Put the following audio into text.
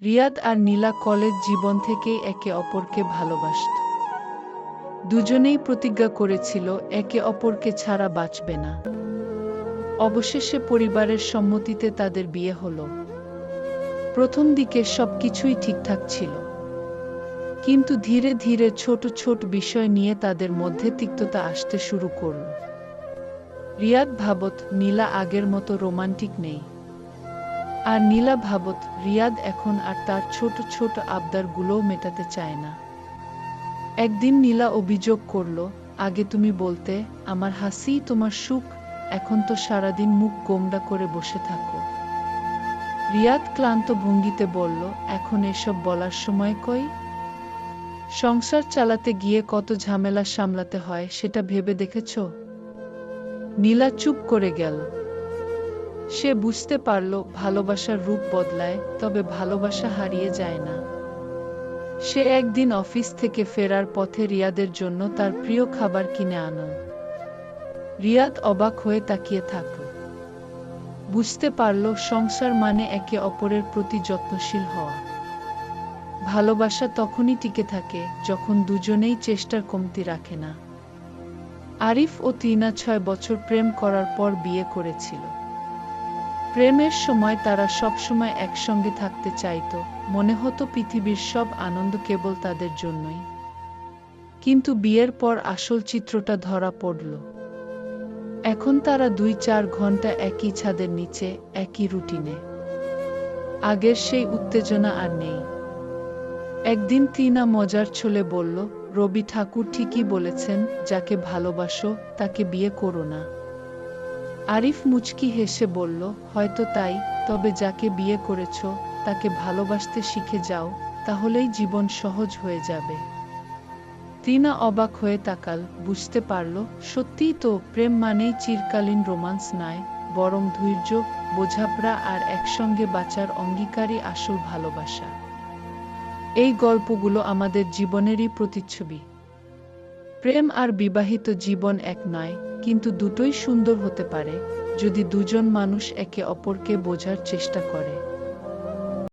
রিয়াদ আর নীলা college জীবন থেকেই একে অপরকে ভালোবাসত। দুজনেই প্রতিজ্ঞা করেছিল একে অপরকে ছাড়া বাঁচবে না। অবশেষে পরিবারের সম্মতিতে তাদের বিয়ে হলো। প্রথম দিকে সবকিছুই ঠিকঠাক ছিল, কিন্তু ধীরে ধীরে ছোট ছোট বিষয় নিয়ে তাদের মধ্যে তিক্ততা আসতে শুরু করল। রিয়াদ ভাবত নীলা আগের মতো রোমান্টিক নেই, আর নীলা ভাবত রিয়াদ এখন আর তার ছোট ছোট আবদারগুলোও মেটাতে চায় না। একদিন নীলা অভিযোগ করল, আগে তুমি বলতে আমার হাসিই তোমার সুখ, এখন তো সারাদিন মুখ গোমড়া করে বসে থাকো। রিয়াদ ক্লান্ত ভঙ্গিতে বলল, এখন এসব বলার সময় কই? সংসার চালাতে গিয়ে কত ঝামেলা সামলাতে হয় সেটা ভেবে দেখেছ? নীলা চুপ করে গেল। সে বুঝতে পারল ভালোবাসার রূপ বদলায়, তবে ভালোবাসা হারিয়ে যায় না। সে একদিন অফিস থেকে ফেরার পথে রিয়াদের জন্য তার প্রিয় খাবার কিনে আনল। রিয়াদ অবাক হয়ে তাকিয়ে থাকল। বুঝতে পারল সংসার মানে একে অপরের প্রতি যত্নশীল হওয়া। ভালোবাসা তখনই টিকে থাকে যখন দুজনেই চেষ্টার কমতি রাখে না। আরিফ ও তিনা 6 বছর প্রেম করার পর বিয়ে করেছিল। প্রেমের সময় তারা সবসময় একসঙ্গে থাকতে চাইত, মনে হতো পৃথিবীর সব আনন্দ কেবল তাদের জন্যই। কিন্তু বিয়ের পর আসল চিত্রটা ধরা পড়ল। এখন তারা 2-4 ঘন্টা একই ছাদের নিচে, একই রুটিনে। আগের সেই উত্তেজনা আর নেই। একদিন তিনা মজার ছলে বলল, রবি ঠাকুর ঠিকই বলেছেন, যাকে ভালোবাসো তাকে বিয়ে করো না। আরিফ মুচকি হেসে বলল, হয়তো তাই, তবে যাকে বিয়ে করেছ তাকে ভালোবাসতে শিখে যাও, তাহলেই জীবন সহজ হয়ে যাবে। তিনা অবাক হয়ে তাকাল, বুঝতে পারল সত্যিই তো প্রেম মানেই চিরকালীন রোমান্স নয়, বরং ধৈর্য, বোঝাপড়া আর একসঙ্গে বাঁচার অঙ্গীকারই আসল ভালোবাসা। এই গল্পগুলো আমাদের জীবনেরই প্রতিচ্ছবি। প্রেম আর বিবাহিত জীবন এক নয়, কিন্তু দুটোই সুন্দর হতে পারে যদি দুজন মানুষ একে অপরকে বোঝার চেষ্টা করে।